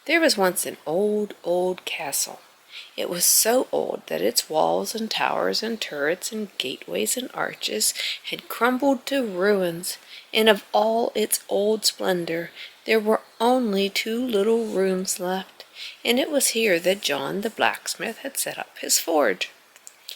There was once an old, old castle. It was so old that its walls and towers and turrets and gateways and arches had crumbled to ruins, and of all its old splendor there were only two little rooms left, and it was here that John the blacksmith had set up his forge.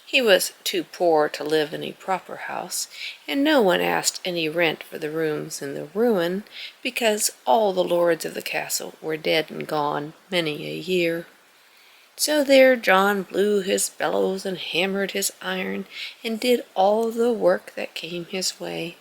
He was too poor to live in a proper house, and no one asked any rent for the rooms in the ruin, because all the lords of the castle were dead and gone many a year. So there John blew his bellows and hammered his iron, and did all the work that came his way.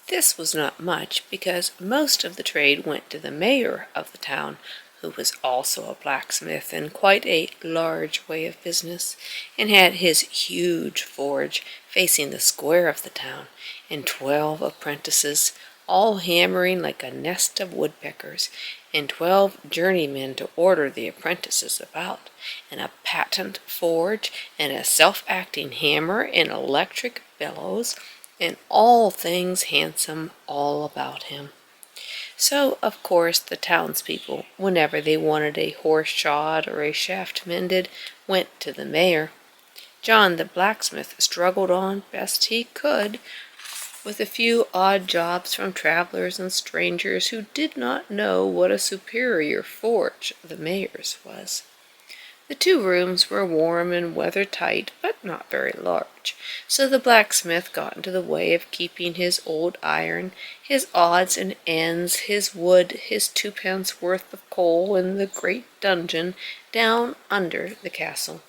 This was not much, because most of the trade went to the mayor of the town, who was also a blacksmith in quite a large way of business, and had his huge forge facing the square of the town, and 12 apprentices, all hammering like a nest of woodpeckers, and 12 journeymen to order the apprentices about, and a patent forge, and a self-acting hammer, and electric bellows, and all things handsome all about him. So, of course, the townspeople, whenever they wanted a horse shod or a shaft mended, went to the mayor. John the blacksmith struggled on best he could, with a few odd jobs from travelers and strangers who did not know what a superior forge the mayor's was. The two rooms were warm and weather-tight, but not very large, so the blacksmith got into the way of keeping his old iron, his odds and ends, his wood, his 2 pence worth of coal in the great dungeon down under the castle.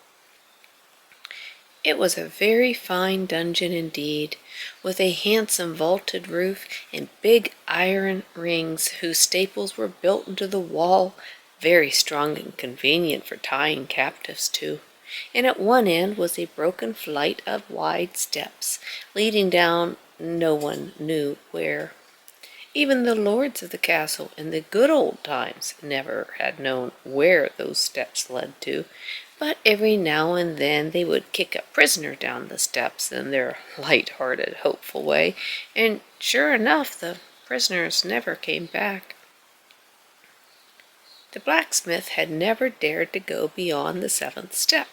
It was a very fine dungeon indeed, with a handsome vaulted roof and big iron rings whose staples were built into the wall, very strong and convenient for tying captives to, and at one end was a broken flight of wide steps, leading down no one knew where. Even the lords of the castle in the good old times never had known where those steps led to, but every now and then they would kick a prisoner down the steps in their light-hearted, hopeful way, and sure enough the prisoners never came back. The blacksmith had never dared to go beyond the 7th step,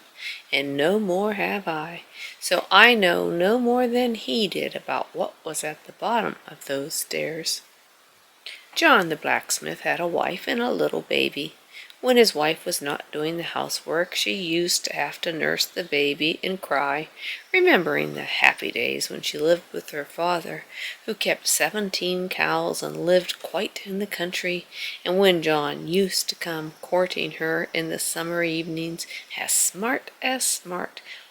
and no more have I, so I know no more than he did about what was at the bottom of those stairs. John the blacksmith had a wife and a little baby. When his wife was not doing the housework, she used to have to nurse the baby and cry, remembering the happy days when she lived with her father, who kept 17 cows and lived quite in the country, and when John used to come courting her in the summer evenings, as smart,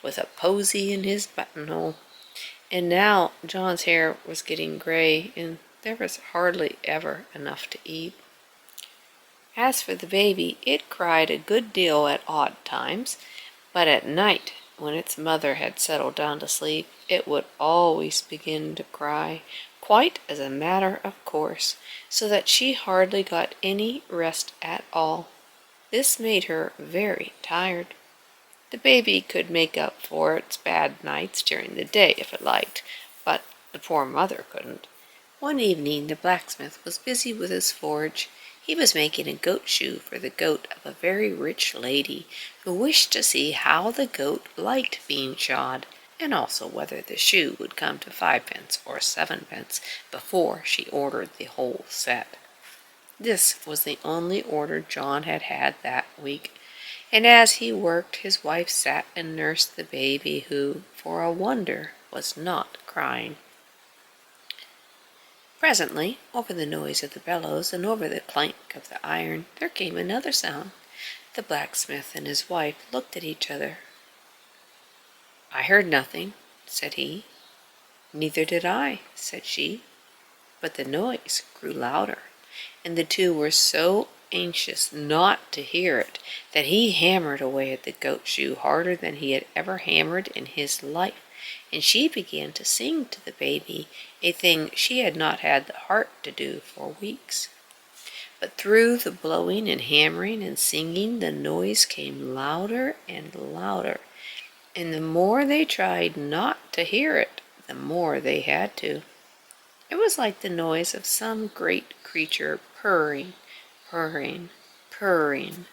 with a posy in his buttonhole. And now John's hair was getting gray, and there was hardly ever enough to eat. As for the baby, it cried a good deal at odd times, but at night, when its mother had settled down to sleep, it would always begin to cry, quite as a matter of course, so that she hardly got any rest at all. This made her very tired. The baby could make up for its bad nights during the day if it liked, but the poor mother couldn't. One evening the blacksmith was busy with his forge. He was making a goat shoe for the goat of a very rich lady, who wished to see how the goat liked being shod, and also whether the shoe would come to 5 pence or 7 pence before she ordered the whole set. This was the only order John had had that week, and as he worked his wife sat and nursed the baby, who, for a wonder, was not crying. Presently, over the noise of the bellows and over the clank of the iron, there came another sound. The blacksmith and his wife looked at each other. "I heard nothing," said he. "Neither did I," said she. But the noise grew louder, and the two were so anxious not to hear it that he hammered away at the goat shoe harder than he had ever hammered in his life, and she began to sing to the baby, a thing she had not had the heart to do for weeks. But through the blowing and hammering and singing the noise came louder and louder, and the more they tried not to hear it, the more they had to. It was like the noise of some great creature purring. purring.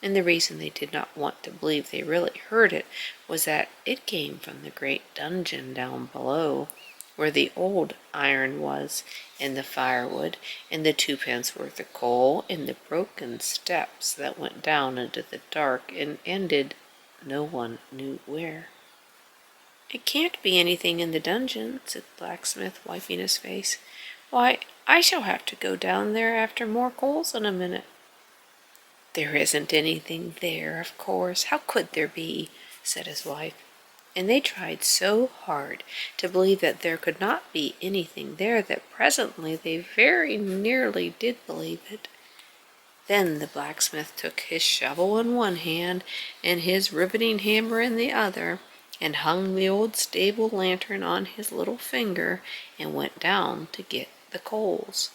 And the reason they did not want to believe they really heard it was that it came from the great dungeon down below, where the old iron was, and the firewood, and the 2 pence worth of coal, and the broken steps that went down into the dark and ended no one knew where. "It can't be anything in the dungeon," said the blacksmith, wiping his face. "Why, I shall have to go down there after more coals in a minute." "There isn't anything there, of course. How could there be?" said his wife. And they tried so hard to believe that there could not be anything there that presently they very nearly did believe it. Then the blacksmith took his shovel in one hand and his riveting hammer in the other, and hung the old stable lantern on his little finger, and went down to get the coals.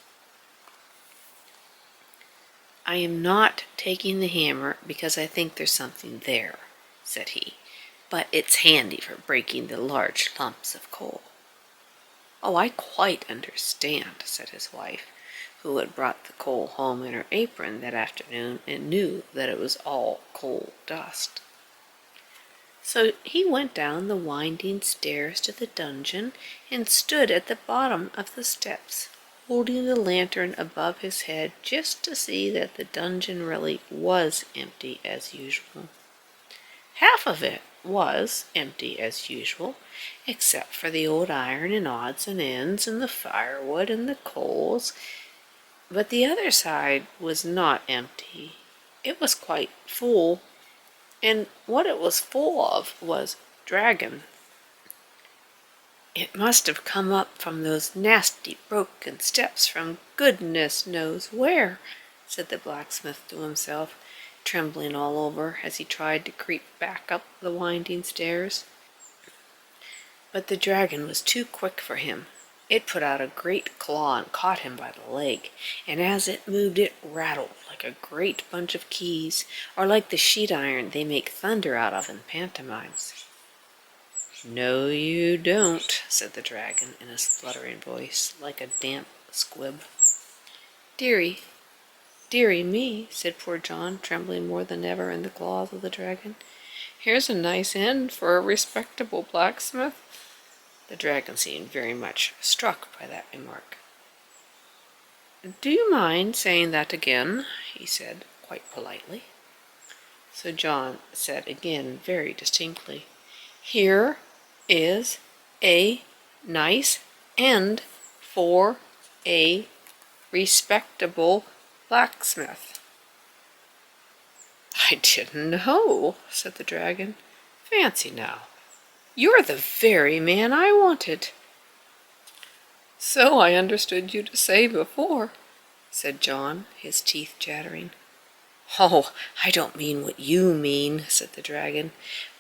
"I am not taking the hammer because I think there's something there," said he, "but it's handy for breaking the large lumps of coal." "Oh, I quite understand," said his wife, who had brought the coal home in her apron that afternoon and knew that it was all coal dust. So he went down the winding stairs to the dungeon and stood at the bottom of the steps, holding the lantern above his head just to see that the dungeon really was empty as usual. Half of it was empty as usual, except for the old iron and odds and ends and the firewood and the coals, but the other side was not empty. It was quite full, and what it was full of was dragon. "It must have come up from those nasty broken steps from goodness knows where," said the blacksmith to himself, trembling all over as he tried to creep back up the winding stairs. But the dragon was too quick for him. It put out a great claw and caught him by the leg, and as it moved it rattled like a great bunch of keys, or like the sheet iron they make thunder out of in pantomimes. "No, you don't," said the dragon in a spluttering voice, like a damp squib. "Dearie, dearie me," said poor John, trembling more than ever in the claws of the dragon. "Here's a nice end for a respectable blacksmith." The dragon seemed very much struck by that remark. "Do you mind saying that again?" he said, quite politely. So John said again very distinctly, "Here is a nice end for a respectable blacksmith." "I didn't know," said the dragon. "Fancy now, you're the very man I wanted." "So I understood you to say before," said John, his teeth chattering. "Oh, I don't mean what you mean," said the dragon,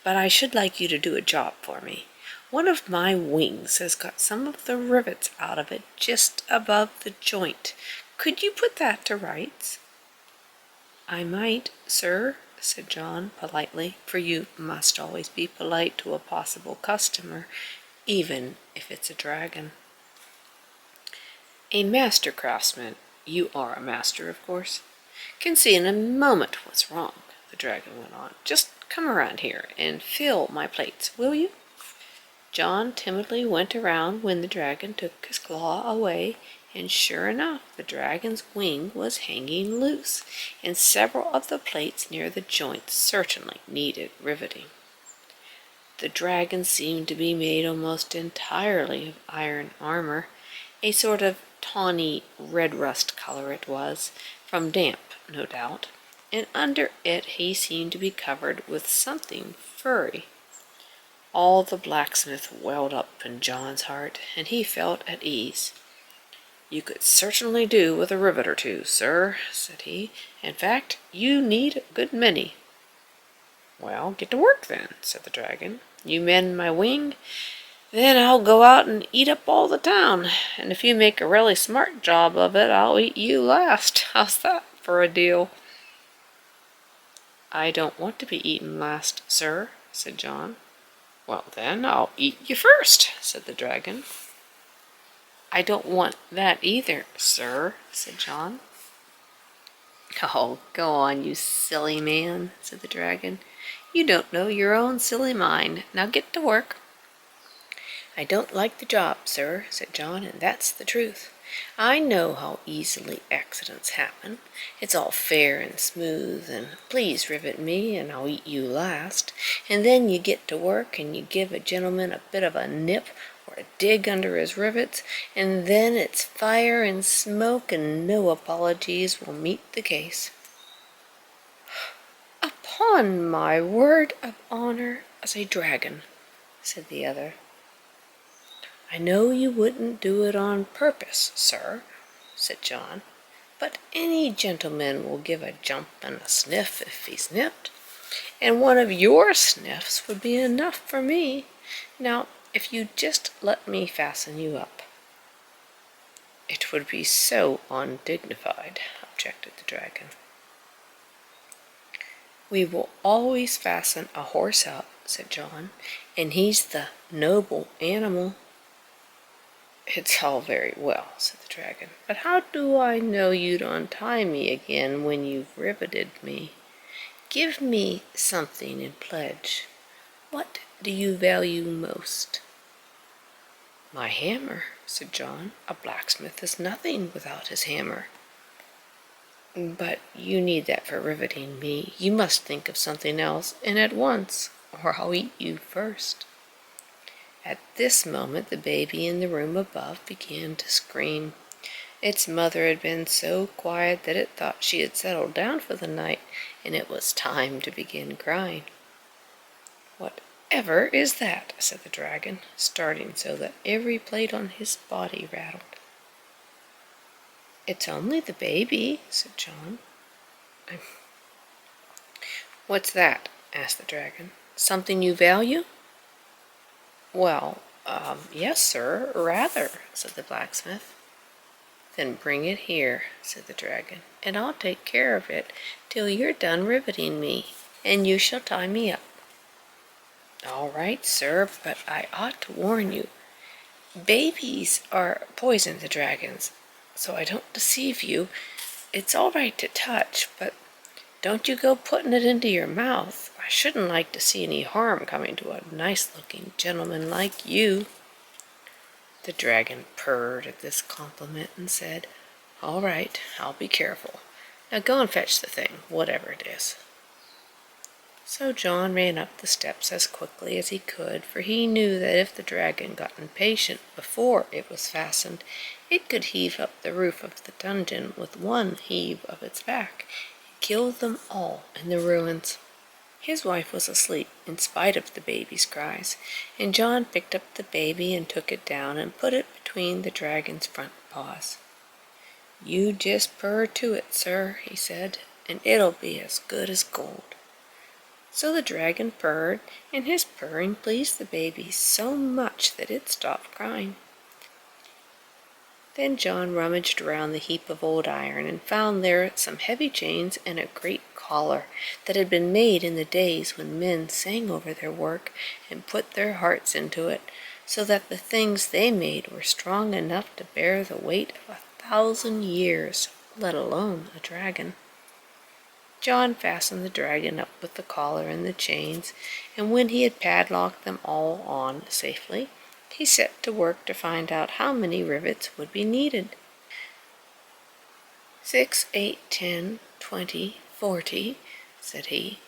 "but I should like you to do a job for me. One of my wings has got some of the rivets out of it just above the joint. Could you put that to rights?" "I might, sir," said John politely, for you must always be polite to a possible customer, even if it's a dragon. "A master craftsman, you are a master, of course, can see in a moment what's wrong," the dragon went on. "Just come around here and fill my plates, will you?" John timidly went around when the dragon took his claw away, and sure enough, the dragon's wing was hanging loose, and several of the plates near the joint certainly needed riveting. The dragon seemed to be made almost entirely of iron armor, a sort of tawny red rust color it was, from damp, no doubt, and under it he seemed to be covered with something furry. All the blacksmith welled up in John's heart, and he felt at ease. "You could certainly do with a rivet or two, sir," said he. "In fact, you need a good many." "Well, get to work then," said the dragon. "You mend my wing, then I'll go out and eat up all the town, and if you make a really smart job of it, I'll eat you last. How's that for a deal?" "I don't want to be eaten last, sir," said John. "Well, then, I'll eat you first," said the dragon. "I don't want that either, sir," said John. Oh, go on, you silly man, said the dragon. You don't know your own silly mind. Now get to work. I don't like the job, sir, said John, and that's the truth. I know how easily accidents happen. It's all fair and smooth, and please rivet me, and I'll eat you last. And then you get to work, and you give a gentleman a bit of a nip or a dig under his rivets, and then it's fire and smoke, and no apologies will meet the case. Upon my word of honor as a dragon, said the other. I know you wouldn't do it on purpose, sir, said John, but any gentleman will give a jump and a sniff if he's nipped, and one of your sniffs would be enough for me. Now, if you'd just let me fasten you up. It would be so undignified, objected the dragon. We will always fasten a horse up, said John, and he's the noble animal. It's all very well, said the dragon, but how do I know you'd untie me again when you've riveted me? Give me something in pledge. What do you value most? My hammer, said John. A blacksmith is nothing without his hammer. But you need that for riveting me. You must think of something else, and at once, or I'll eat you first. At this moment the baby in the room above began to scream. Its mother had been so quiet that it thought she had settled down for the night, and it was time to begin crying. Whatever is that? Said the dragon, starting so that every plate on his body rattled. It's only the baby, said John. What's that? Asked the dragon. Something you value? Well, yes, sir, rather, said the blacksmith. Then bring it here, said the dragon, and I'll take care of it till you're done riveting me, and you shall tie me up. All right, sir, but I ought to warn you. Babies are poison to dragons, so I don't deceive you. It's all right to touch, but don't you go putting it into your mouth. I shouldn't like to see any harm coming to a nice-looking gentleman like you. The dragon purred at this compliment and said, All right, I'll be careful. Now go and fetch the thing, whatever it is. So John ran up the steps as quickly as he could, for he knew that if the dragon got impatient before it was fastened, it could heave up the roof of the dungeon with one heave of its back, and kill them all in the ruins. His wife was asleep, in spite of the baby's cries, and John picked up the baby and took it down and put it between the dragon's front paws. You just purr to it, sir, he said, and it'll be as good as gold. So the dragon purred, and his purring pleased the baby so much that it stopped crying. Then John rummaged around the heap of old iron and found there some heavy chains and a great collar that had been made in the days when men sang over their work and put their hearts into it, so that the things they made were strong enough to bear the weight of 1,000 years, let alone a dragon. John fastened the dragon up with the collar and the chains, and when he had padlocked them all on safely, he set to work to find out how many rivets would be needed. 6, 8, 10, 20, 40, said he.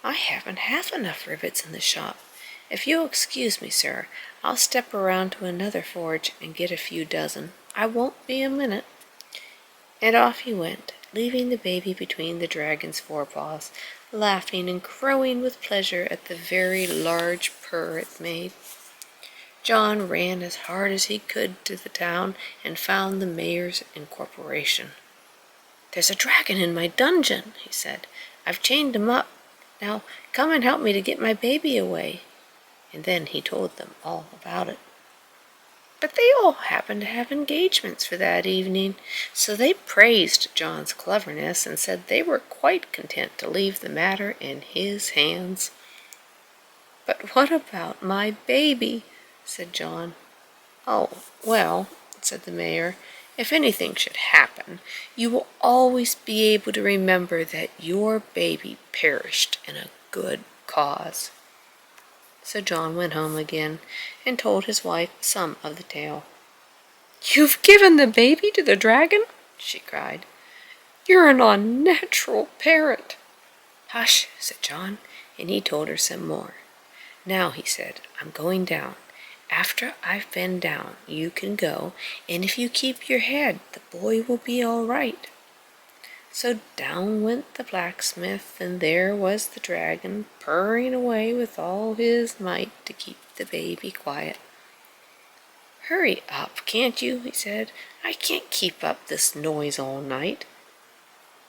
I haven't half enough rivets in the shop. If you'll excuse me, sir, I'll step around to another forge and get a few dozen. I won't be a minute. And off he went, leaving the baby between the dragon's forepaws, laughing and crowing with pleasure at the very large purr it made. John ran as hard as he could to the town and found the mayor's incorporation. There's a dragon in my dungeon, he said. I've chained him up. Now come and help me to get my baby away. And then he told them all about it. But they all happened to have engagements for that evening, so they praised John's cleverness and said they were quite content to leave the matter in his hands. But what about my baby? Said John. Oh, well, said the mayor, If anything should happen, you will always be able to remember that your baby perished in a good cause." So John went home again and told his wife some of the tale. "You've given the baby to the dragon?" she cried. "You're an unnatural parent." "Hush," said John, and he told her some more. "Now," he said, "I'm going down. After I've been down, you can go, and if you keep your head, the boy will be all right." So down went the blacksmith, and there was the dragon purring away with all his might to keep the baby quiet. "Hurry up, can't you?" he said. "I can't keep up this noise all night."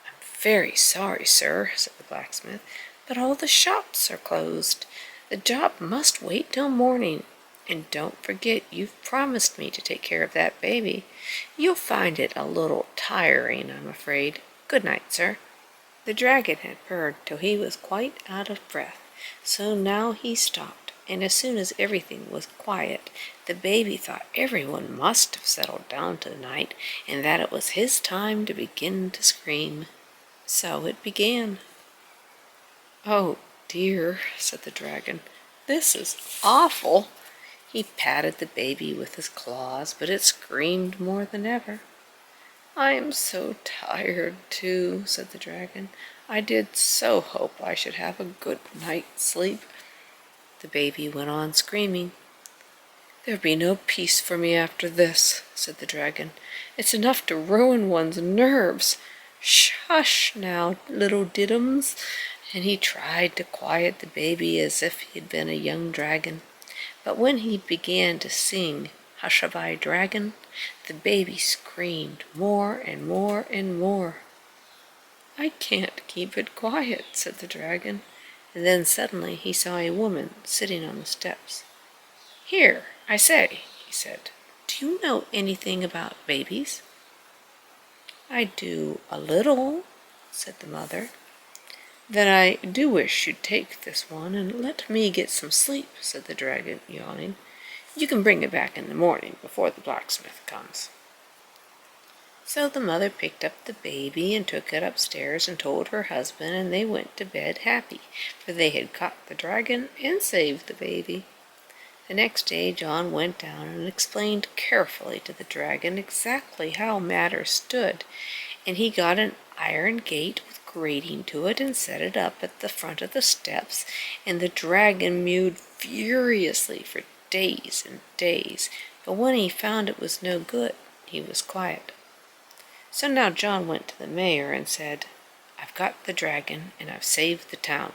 "I'm very sorry, sir," said the blacksmith, "but all the shops are closed. The job must wait till morning. And don't forget you've promised me to take care of that baby. You'll find it a little tiring, I'm afraid. Good night, sir." The dragon had purred till he was quite out of breath, so now he stopped, and as soon as everything was quiet, the baby thought everyone must have settled down to the night, and that it was his time to begin to scream. So it began. "Oh dear," said the dragon, "this is awful." He patted the baby with his claws, but it screamed more than ever. "I am so tired, too," said the dragon. "I did so hope I should have a good night's sleep." The baby went on screaming. "There'll be no peace for me after this," said the dragon. "It's enough to ruin one's nerves. Hush now, little diddums." And he tried to quiet the baby as if he had been a young dragon. But when he began to sing "Hush-a-bye, Dragon," the baby screamed more and more and more. "I can't keep it quiet," said the dragon, and then suddenly he saw a woman sitting on the steps. "Here, I say," he said, "do you know anything about babies?" "I do a little," said the mother. "Then I do wish you'd take this one and let me get some sleep," said the dragon, yawning. "You can bring it back in the morning before the blacksmith comes." So the mother picked up the baby and took it upstairs and told her husband, and they went to bed happy, for they had caught the dragon and saved the baby. The next day John went down and explained carefully to the dragon exactly how matters stood, and he got an iron gate with grating to it and set it up at the front of the steps, and the dragon mewed furiously for days and days, but when he found it was no good, he was quiet. So now John went to the mayor and said, "I've got the dragon, and I've saved the town."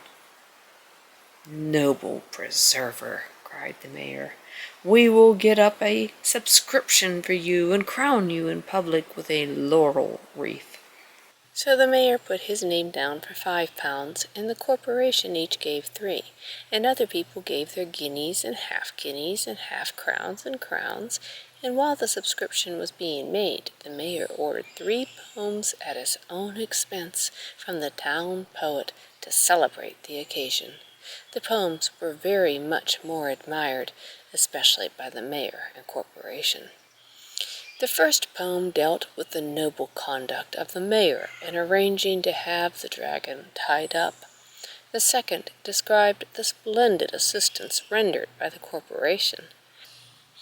"Noble preserver," cried the mayor, "we will get up a subscription for you and crown you in public with a laurel wreath." So the mayor put his name down for £5, and the corporation each gave 3, and other people gave their guineas and half-crowns and crowns, and while the subscription was being made, the mayor ordered 3 poems at his own expense from the town poet to celebrate the occasion. The poems were very much more admired, especially by the mayor and corporation. The first poem dealt with the noble conduct of the mayor in arranging to have the dragon tied up. The second described the splendid assistance rendered by the corporation.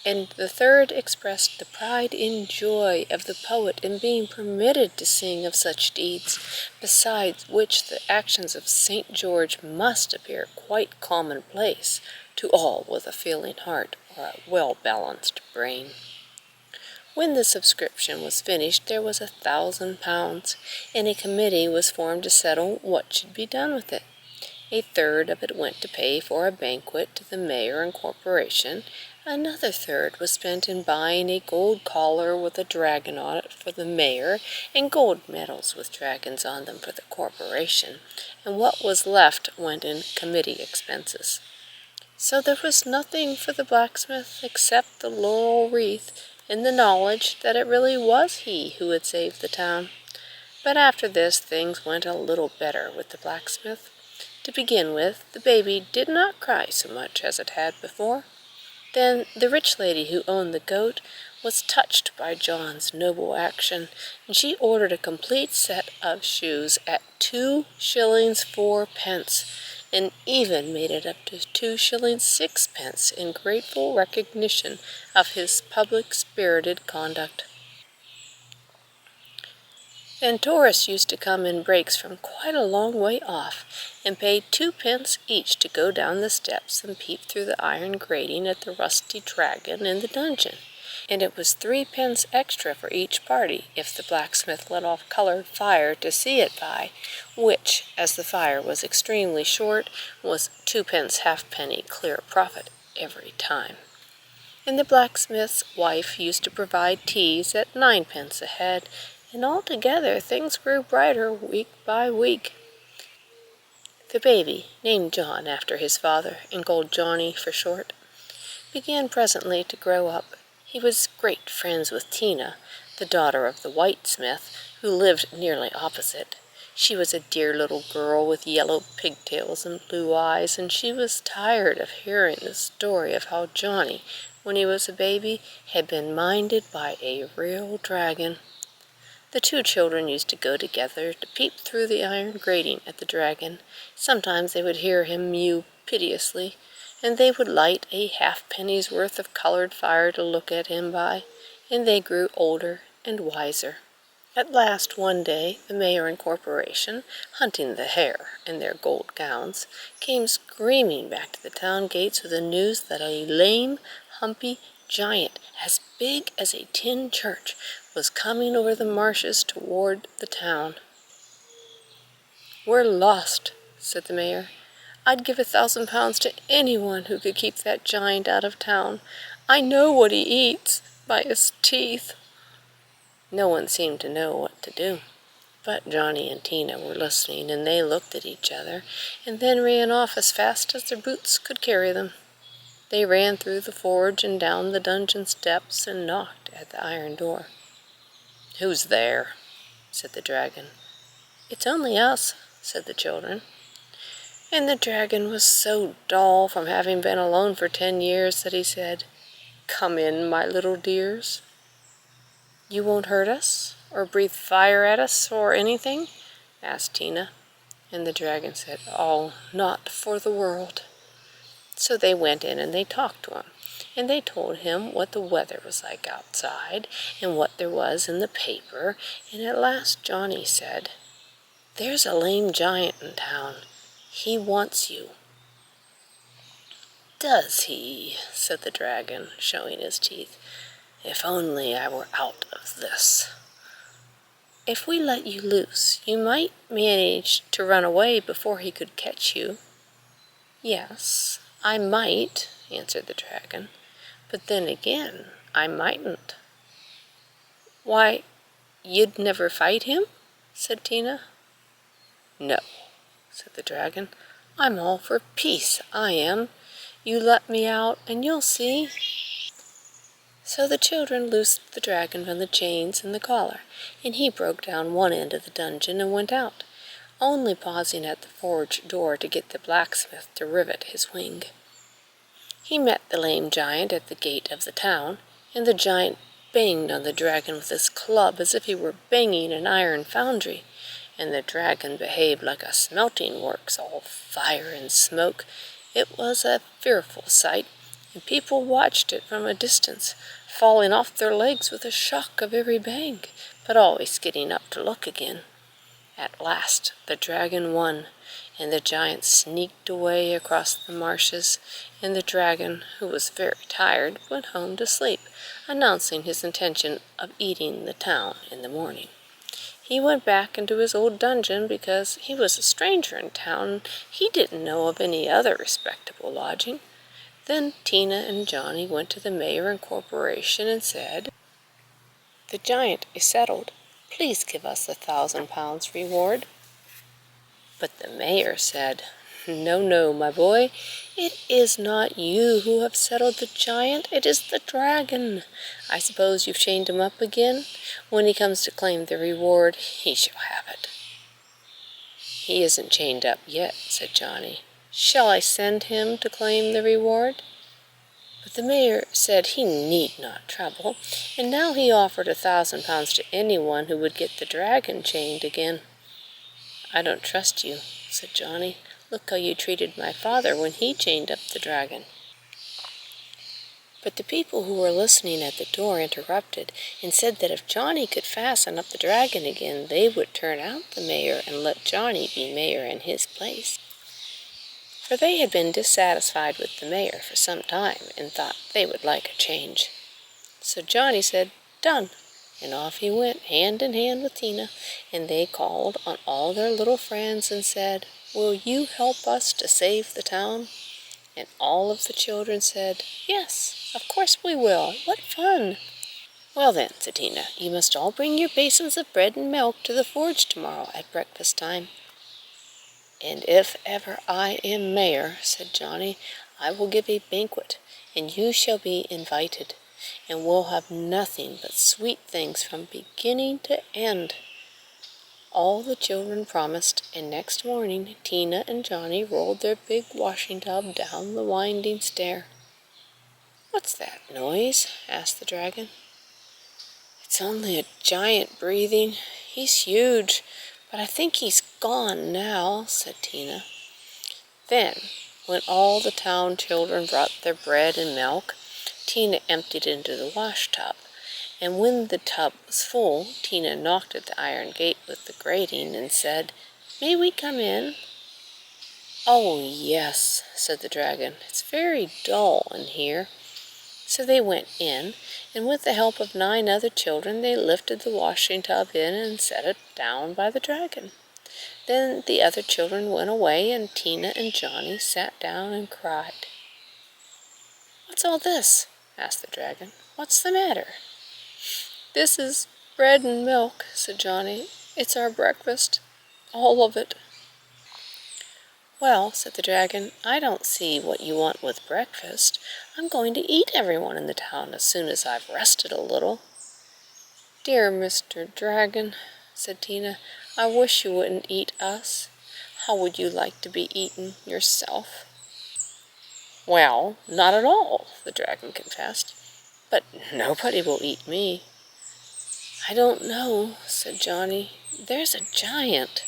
And the third expressed the pride and joy of the poet in being permitted to sing of such deeds, besides which the actions of St. George must appear quite commonplace to all with a feeling heart or a well-balanced brain. When the subscription was finished, there was £1,000, and a committee was formed to settle what should be done with it. A third of it went to pay for a banquet to the mayor and corporation. Another third was spent in buying a gold collar with a dragon on it for the mayor, and gold medals with dragons on them for the corporation, and what was left went in committee expenses. So there was nothing for the blacksmith except the laurel wreath, in the knowledge that it really was he who had saved the town. But after this things went a little better with the blacksmith. To begin with, the baby did not cry so much as it had before. Then the rich lady who owned the goat was touched by John's noble action, and she ordered a complete set of shoes at 2 shillings 4 pence, and even made it up to 2 shillings 6 pence in grateful recognition of his public-spirited conduct. Then tourists used to come in breaks from quite a long way off, and paid 2 pence each to go down the steps and peep through the iron grating at the rusty dragon in the dungeon. And it was 3 pence extra for each party if the blacksmith let off colored fire to see it by, which, as the fire was extremely short, was 2 pence halfpenny clear profit every time. And the blacksmith's wife used to provide teas at 9 pence a head, and altogether things grew brighter week by week. The baby, named John after his father, and called Johnny for short, began presently to grow up. He was great friends with Tina, the daughter of the whitesmith, who lived nearly opposite. She was a dear little girl with yellow pigtails and blue eyes, and she was tired of hearing the story of how Johnny, when he was a baby, had been minded by a real dragon. The two children used to go together to peep through the iron grating at the dragon. Sometimes they would hear him mew piteously, and they would light a halfpenny's worth of colored fire to look at him by, and they grew older and wiser. At last, one day, the mayor and corporation, hunting the hare in their gold gowns, came screaming back to the town gates with the news that a lame, humpy giant, as big as a tin church, was coming over the marshes toward the town. "We're lost," said the mayor. "I'd give 1,000 pounds to anyone who could keep that giant out of town. I know what he eats by his teeth." No one seemed to know what to do, but Johnny and Tina were listening, and they looked at each other, and then ran off as fast as their boots could carry them. They ran through the forge and down the dungeon steps and knocked at the iron door. "Who's there?" said the dragon. "It's only us," said the children. And the dragon was so dull from having been alone for 10 years that he said, "Come in, my little dears." "You won't hurt us, or breathe fire at us, or anything?" asked Tina. And the dragon said, "Oh, not for the world." So they went in and they talked to him, and they told him what the weather was like outside, and what there was in the paper, and at last Johnny said, "There's a lame giant in town. He wants you." "Does he?" said the dragon, showing his teeth. "If only I were out of this." "If we let you loose, you might manage to run away before he could catch you." "Yes, I might," answered the dragon, "but then again, I mightn't." "Why, you'd never fight him?" said Tina. "No," said the dragon, "I'm all for peace, I am. You let me out, and you'll see." So the children loosed the dragon from the chains and the collar, and he broke down one end of the dungeon and went out, only pausing at the forge door to get the blacksmith to rivet his wing. He met the lame giant at the gate of the town, and the giant banged on the dragon with his club as if he were banging an iron foundry, and the dragon behaved like a smelting works, all fire and smoke. It was a fearful sight, and people watched it from a distance, falling off their legs with a shock of every bang, but always getting up to look again. At last the dragon won, and the giant sneaked away across the marshes, and the dragon, who was very tired, went home to sleep, announcing his intention of eating the town in the morning. He went back into his old dungeon because he was a stranger in town, and he didn't know of any other respectable lodging. Then Tina and Johnny went to the mayor and corporation and said, "The giant is settled. Please give us 1,000 pounds reward." But the mayor said, "No, no, my boy, it is not you who have settled the giant, it is the dragon. I suppose you've chained him up again? When he comes to claim the reward, he shall have it." "He isn't chained up yet," said Johnny. "Shall I send him to claim the reward?" But the mayor said he need not trouble, and now he offered £1,000 to anyone who would get the dragon chained again. "I don't trust you," said Johnny. "Look how you treated my father when he chained up the dragon." But the people who were listening at the door interrupted and said that if Johnny could fasten up the dragon again, they would turn out the mayor and let Johnny be mayor in his place. For they had been dissatisfied with the mayor for some time and thought they would like a change. So Johnny said, "Done," and off he went hand in hand with Tina, and they called on all their little friends and said, "Will you help us to save the town?" And all of the children said, "Yes, of course we will. What fun!" "Well then," said Tina, "you must all bring your basins of bread and milk to the forge tomorrow at breakfast time." "And if ever I am mayor," said Johnny, "I will give a banquet, and you shall be invited, and we'll have nothing but sweet things from beginning to end." All the children promised, and next morning Tina and Johnny rolled their big washing tub down the winding stair. "What's that noise?" asked the dragon. "It's only a giant breathing. He's huge, but I think he's gone now," said Tina. Then, when all the town children brought their bread and milk, Tina emptied it into the wash tub, and when the tub was full, Tina knocked at the iron gate with the grating and said, "May we come in?" "Oh, yes," said the dragon. "It's very dull in here." So they went in, and with the help of 9 other children, they lifted the washing tub in and set it down by the dragon. Then the other children went away, and Tina and Johnny sat down and cried. "What's all this?" asked the dragon. "What's the matter?" "This is bread and milk," said Johnny. "It's our breakfast, all of it." "Well," said the dragon, "I don't see what you want with breakfast. I'm going to eat everyone in the town as soon as I've rested a little." "Dear Mr. Dragon," said Tina, "I wish you wouldn't eat us. How would you like to be eaten yourself?" "Well, not at all," the dragon confessed. "But nobody will eat me." "I don't know," said Johnny. "There's a giant."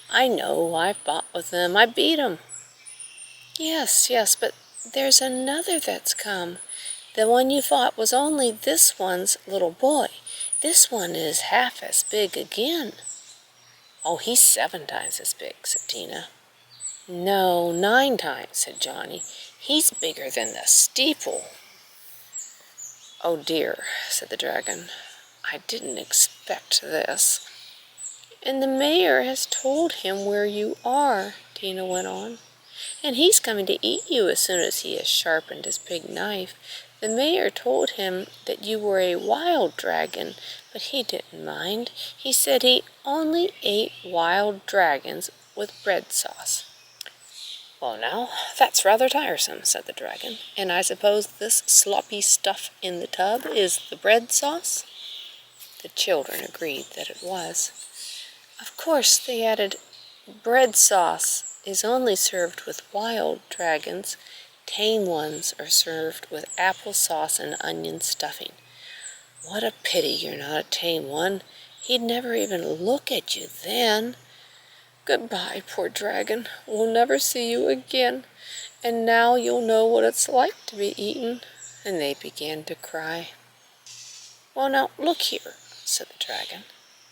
"I know, I've fought with him. I beat him." Yes, but there's another that's come. The one you fought was only this one's little boy. This one is half as big again." "Oh, he's 7 times as big," said Tina. "No, 9 times, said Johnny. "He's bigger than the steeple." "Oh dear," said the dragon. "I didn't expect this." "And the mayor has told him where you are," Tina went on. "And he's coming to eat you as soon as he has sharpened his big knife. The mayor told him that you were a wild dragon, but he didn't mind. He said he only ate wild dragons with bread sauce." "Well now, that's rather tiresome," said the dragon. "And I suppose this sloppy stuff in the tub is the bread sauce?" The children agreed that it was. "Of course," they added, "bread sauce is only served with wild dragons. Tame ones are served with apple sauce and onion stuffing." "What a pity you're not a tame one. He'd never even look at you then." "Goodbye, poor dragon. We'll never see you again. And now you'll know what it's like to be eaten." And they began to cry. "Well, now, look here," said the dragon.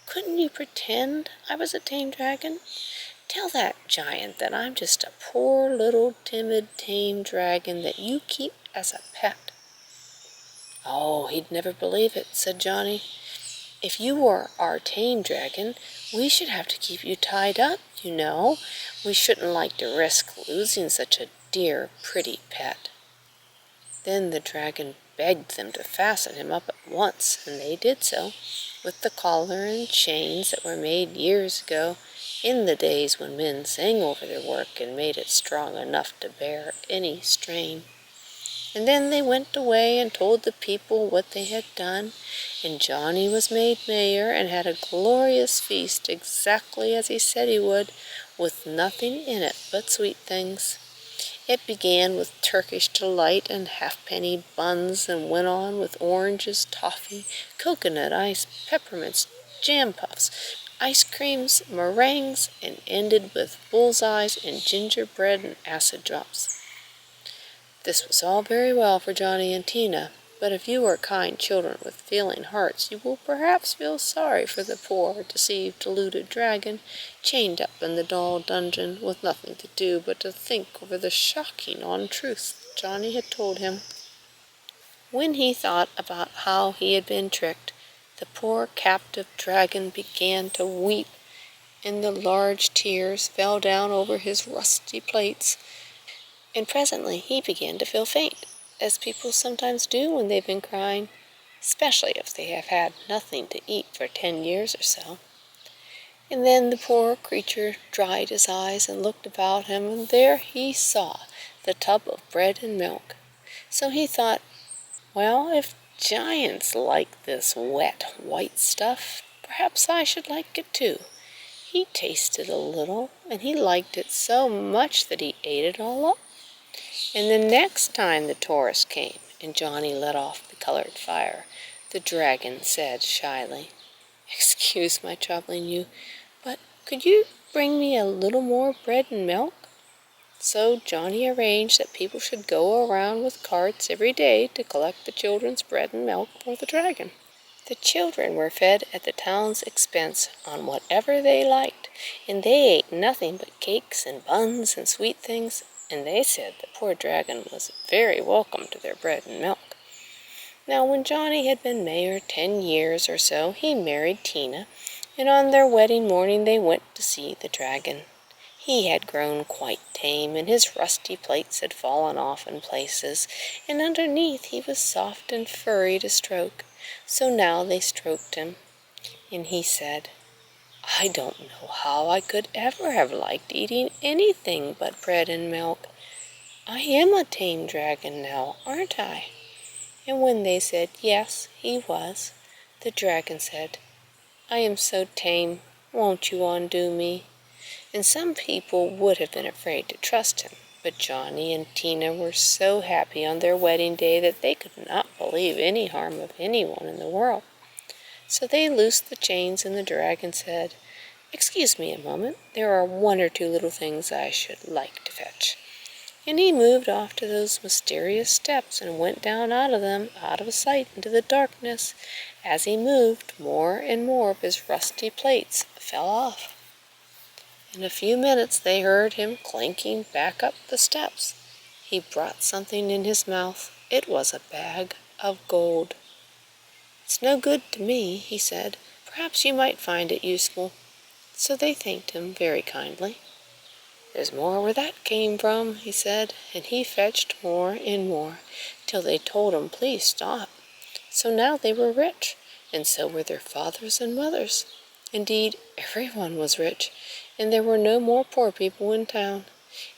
"Couldn't you pretend I was a tame dragon? Tell that giant that I'm just a poor little timid tame dragon that you keep as a pet." "Oh, he'd never believe it," said Johnny. "If you were our tame dragon, we should have to keep you tied up, you know. We shouldn't like to risk losing such a dear, pretty pet." Then the dragon begged them to fasten him up at once, and they did so, with the collar and chains that were made years ago, in the days when men sang over their work and made it strong enough to bear any strain. And then they went away and told the people what they had done, and Johnny was made mayor and had a glorious feast exactly as he said he would, with nothing in it but sweet things. It began with Turkish delight and halfpenny buns, and went on with oranges, toffee, coconut ice, peppermints, jam puffs, ice creams, meringues, and ended with bullseyes and gingerbread and acid drops. This was all very well for Johnny and Tina, but if you are kind children with feeling hearts, you will perhaps feel sorry for the poor, deceived, deluded dragon, chained up in the dull dungeon, with nothing to do but to think over the shocking untruths Johnny had told him. When he thought about how he had been tricked, the poor captive dragon began to weep, and the large tears fell down over his rusty plates, and presently he began to feel faint, as people sometimes do when they've been crying, especially if they have had nothing to eat for 10 years or so. And then the poor creature dried his eyes and looked about him, and there he saw the tub of bread and milk. So he thought, well, if giants like this wet, white stuff, perhaps I should like it too. He tasted a little, and he liked it so much that he ate it all up. And the next time the tourists came, and Johnny let off the colored fire, the dragon said shyly, "Excuse my troubling you, but could you bring me a little more bread and milk?" So Johnny arranged that people should go around with carts every day to collect the children's bread and milk for the dragon. The children were fed at the town's expense on whatever they liked, and they ate nothing but cakes and buns and sweet things, and they said the poor dragon was very welcome to their bread and milk. Now, when Johnny had been mayor 10 years or so, he married Tina, and on their wedding morning they went to see the dragon. He had grown quite tame, and his rusty plates had fallen off in places, and underneath he was soft and furry to stroke. So now they stroked him, and he said, "I don't know how I could ever have liked eating anything but bread and milk. I am a tame dragon now, aren't I?" And when they said yes, he was, the dragon said, "I am so tame, won't you undo me?" And some people would have been afraid to trust him, but Johnny and Tina were so happy on their wedding day that they could not believe any harm of anyone in the world. So they loosed the chains, and the dragon said, "Excuse me a moment, there are 1 or 2 little things I should like to fetch." And he moved off to those mysterious steps, and went down out of them, out of sight, into the darkness. As he moved, more and more of his rusty plates fell off. In a few minutes they heard him clanking back up the steps. He brought something in his mouth. It was a bag of gold. "It's no good to me," he said. "Perhaps you might find it useful." So they thanked him very kindly. "There's more where that came from," he said, and he fetched more and more, till they told him, "Please stop." So now they were rich, and so were their fathers and mothers. Indeed, everyone was rich, and there were no more poor people in town,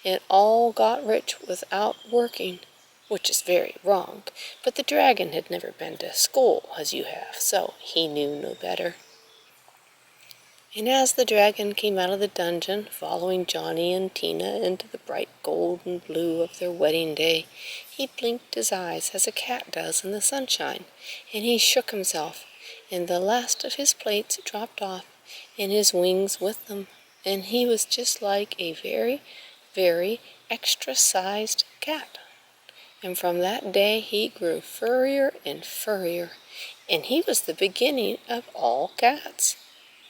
and all got rich without working, which is very wrong, but the dragon had never been to school as you have, so he knew no better. And as the dragon came out of the dungeon, following Johnny and Tina into the bright gold and blue of their wedding day, he blinked his eyes as a cat does in the sunshine, and he shook himself, and the last of his plates dropped off, and his wings with them, and he was just like a very, very extra-sized cat. And from that day he grew furrier and furrier, and he was the beginning of all cats.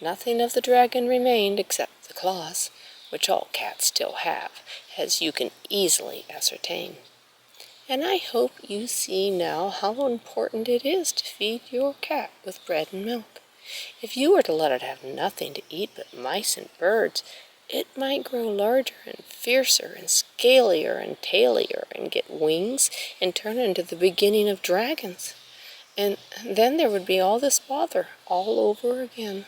Nothing of the dragon remained except the claws, which all cats still have, as you can easily ascertain. And I hope you see now how important it is to feed your cat with bread and milk. If you were to let it have nothing to eat but mice and birds, it might grow larger and fiercer and scalier and tailier and get wings and turn into the beginning of dragons. And then there would be all this bother all over again.